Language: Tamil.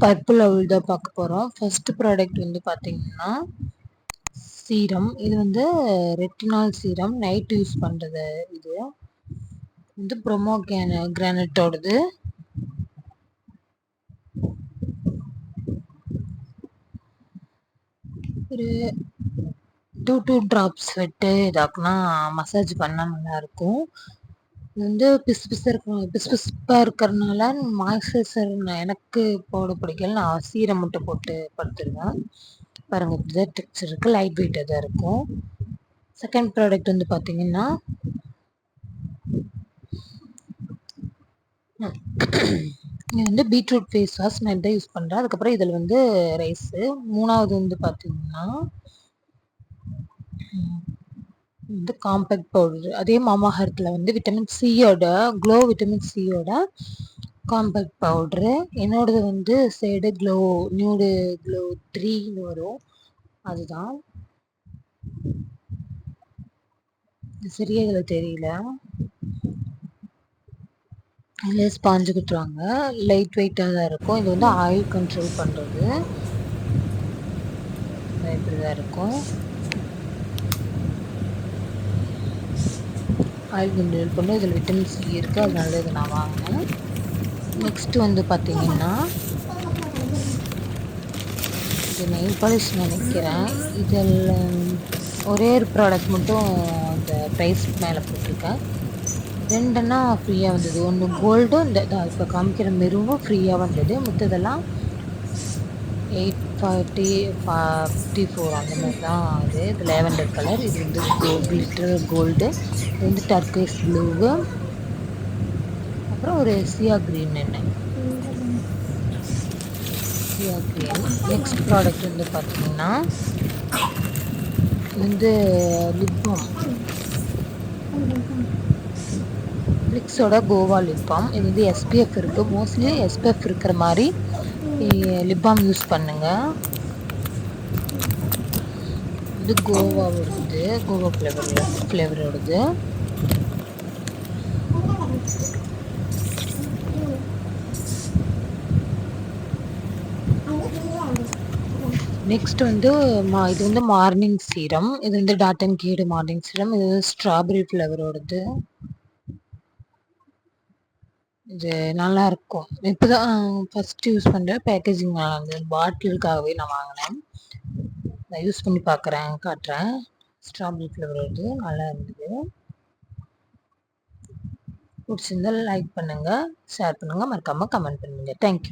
பர்பிள் அவள் தான் பார்க்க போகிறோம். ஃபர்ஸ்ட் ப்ராடக்ட் வந்து பார்த்தீங்கன்னா சீரம். இது வந்து ரெட்டினால் சீரம், நைட் யூஸ் பண்ணுறது. இது வந்து ப்ரொமோ கிரானட்டோடது. ஒரு 2 ட்ராப்ஸ் விட்டு இதாக்குனா மசாஜ் பண்ணால் நல்லாயிருக்கும். இது வந்து பிசுபிசுப்பாக இருக்கிறதுனால மாய்ஸ்சரைசர் எனக்கு போட பிடிக்கல. நான் சீரம் மட்டும் போட்டு படுத்துருவேன். பாருங்கள், இப்படிதான் டெக்ஸ்சர் இருக்குது. லைட் வெயிட்டாக தான் இருக்கும். செகண்ட் ப்ராடக்ட் வந்து பார்த்தீங்கன்னா இது வந்து பீட்ரூட் ஃபேஸ் வாஷ். நான் இதான் யூஸ் பண்ணுறேன். அதுக்கப்புறம் இதில் வந்து ரைஸு. மூணாவது வந்து பார்த்தீங்கன்னா வந்து காம்பேக்ட் பவுடர். அதே மாமா ஹெர்த்தில் வந்து விட்டமின் சியோட விட்டமின் சியோட காம்பேக்ட் பவுட்ரு. என்னோடது வந்து ஷேடு நியூடு க்ளோ 3ன்னு வரும். அதுதான் சரியா இதில் தெரியல. இதில் ஸ்பாஞ்சு குத்துருவாங்க. லைட் வெயிட்டாக தான் இருக்கும். இது வந்து ஆயில் கண்ட்ரோல் பண்ணுறது. இப்படி தான் இருக்கும். ஆயில் கண்ட்ரோல் பண்ண இதில் விட்டமின் சி இருக்குது. அதனால இதை நான் வாங்கினேன். நெக்ஸ்ட் வந்து பார்த்தீங்கன்னா இது நெயில் பாலிஷ் நினைக்கிறேன். இதில் ஒரே ஒரு ப்ராடக்ட் மட்டும் இந்த ப்ரைஸ் மேலே போட்டிருக்கேன். ரெண்டுன்னா ஃப்ரீயாக வந்தது. ஒன்று கோல்டும் இந்த இப்போ காமிக்கிற மெருவும் ஃப்ரீயாக வந்தது. மற்றதெல்லாம் 854 அந்த மாதிரி தான். இது லேவெண்டர் கலர். இது வந்து கிளிட்டர் கோல்டு. இது வந்து டர்க்கைஸ் ப்ளூவு. அப்புறம் ஒரு sea green sea green. Next product வந்து பார்த்தீங்கன்னா வந்து லிப் பாம். பிளிக்ஸோட கோவா லிப் பாம். இது வந்து எஸ்பிஎஃப் இருக்குது. மோஸ்ட்லி எஸ்பிஎஃப் இருக்கிற மாதிரி லிப் பாம் யூஸ் பண்ணுங்கள். இது கோவாவோடது, கோவா ஃப்ளேவரோடது. நெக்ஸ்ட் வந்து இது வந்து மார்னிங் சீரம். இது வந்து டாட் அண்ட் கீடு மார்னிங் சீரம். இது ஸ்ட்ராபெரி ஃப்ளேவரோடது. இது நல்லா இருக்கும். இப்போதான் ஃபர்ஸ்ட் யூஸ் பண்ணுறேன். பேக்கேஜிங் நல்லா இருந்தது. பாட்டிலுக்காகவே நான் வாங்கினேன். நான் யூஸ் பண்ணி பார்க்குறேன், காட்டுறேன். ஸ்ட்ராபெரி ஃப்ளேவரோடது நல்லா இருந்தது. பிடிச்சிருந்தால் லைக் பண்ணுங்கள், ஷேர் பண்ணுங்கள், மறக்காமல் கமெண்ட் பண்ணுங்கள். தேங்க்யூ.